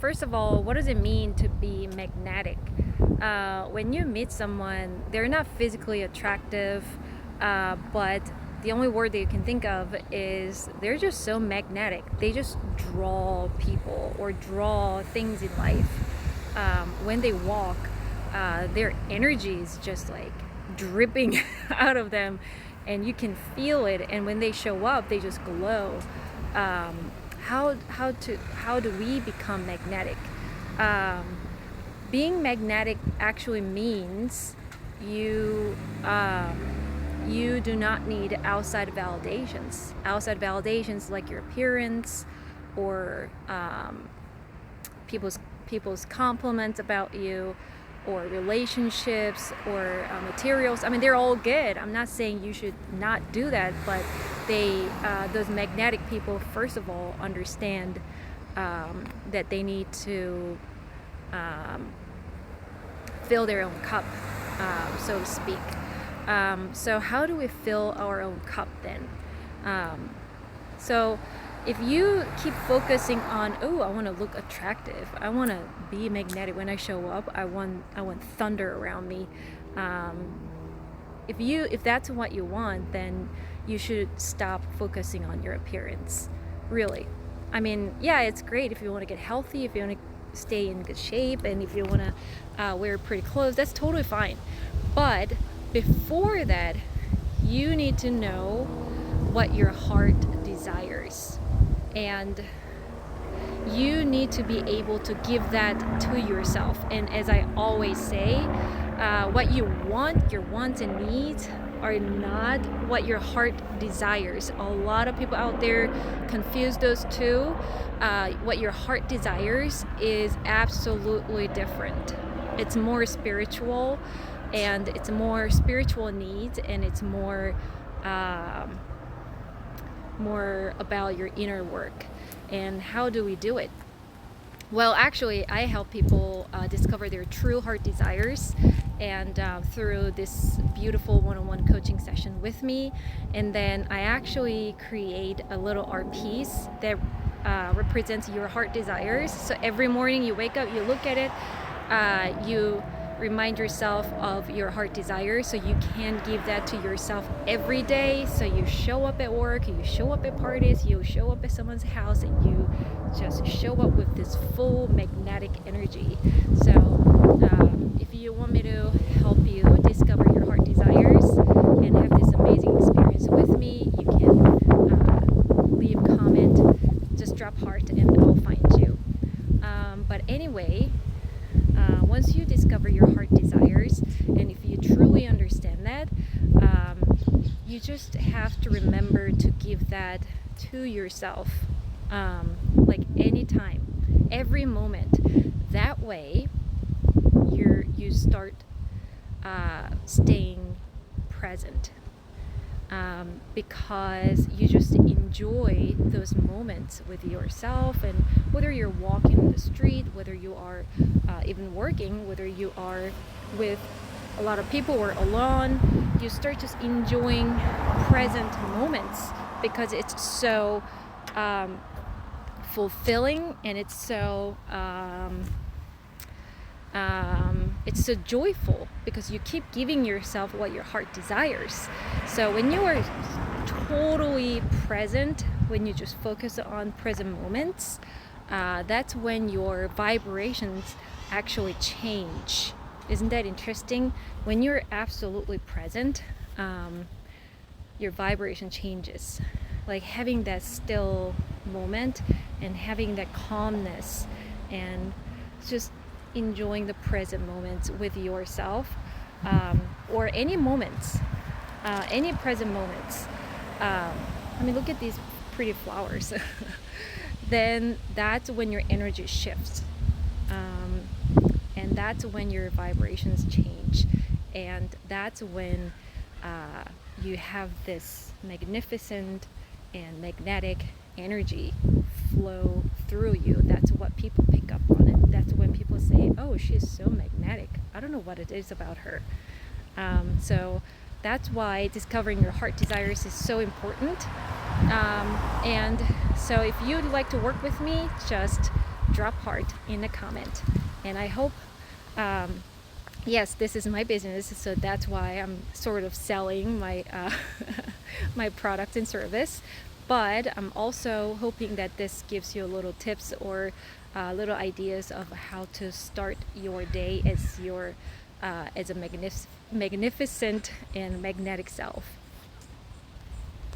first of all, what does it mean to be magnetic? When you meet someone, they're not physically attractive, but the only word that you can think of is they're just so magnetic. They just draw people or draw things in life. When they walk, their energy is just like dripping out of them, and you can feel it. And when they show up, they just glow. How do we become magnetic? Being magnetic actually means you you do not need outside validations. Outside validations like your appearance or people's compliments about you, or relationships, or materials. I mean, they're all good. I'm not saying you should not do that, but those magnetic people, first of all, understand that they need to fill their own cup, so to speak. So how do we fill our own cup then? So if you keep focusing on, oh, I want to look attractive, I want to be magnetic when I show up, I want thunder around me. If that's what you want, then you should stop focusing on your appearance. Really. I mean, yeah, it's great if you want to get healthy, if you want to stay in good shape, and if you want to wear pretty clothes, that's totally fine. But before that, you need to know what your heart desires, and you need to be able to give that to yourself. And as I always say, what you want, your wants and needs, are not what your heart desires. A lot of people out there confuse those two. What your heart desires is absolutely different. It's more spiritual, and it's more spiritual needs, and it's more about your inner work. And how do we do it? Well, actually, I help people discover their true heart desires, and through this beautiful one-on-one coaching session with me. And then I actually create a little art piece that represents your heart desires. So every morning you wake up, you look at it, you remind yourself of your heart desires, so you can give that to yourself every day. So you show up at work, you show up at parties, you show up at someone's house, and you just show up with this full magnetic energy. So if you want me to help you discover your heart desires and have this amazing experience with me, you can leave a comment, just drop heart, and I'll find you. But anyway, once you discover your heart desires, and if you truly understand that, you just have to remember to give that to yourself, like anytime, every moment. That way you start staying present, because you just enjoy those moments with yourself. And whether you're walking in the street, whether you are even working, whether you are with a lot of people or alone, you start just enjoying present moments, because it's so fulfilling, and it's so joyful, because you keep giving yourself what your heart desires. So when you are totally present, when you just focus on present moments, that's when your vibrations actually change. Isn't that interesting? When you're absolutely present, your vibration changes. Like having that still moment and having that calmness, and just enjoying the present moments with yourself, or any moments, any present moments. I mean, look at these pretty flowers. Then that's when your energy shifts, and that's when your vibrations change, and that's when you have this magnificent and magnetic energy flow through you. That's what people pick up on it. That's when people say, oh, she's so magnetic. I don't know what it is about her. So that's why discovering your heart desires is so important. And so if you'd like to work with me, just drop heart in the comment. And I hope, yes, this is my business, so that's why I'm sort of selling my my product and service. But I'm also hoping that this gives you a little tips or little ideas of how to start your day as your as a magnificent and magnetic self.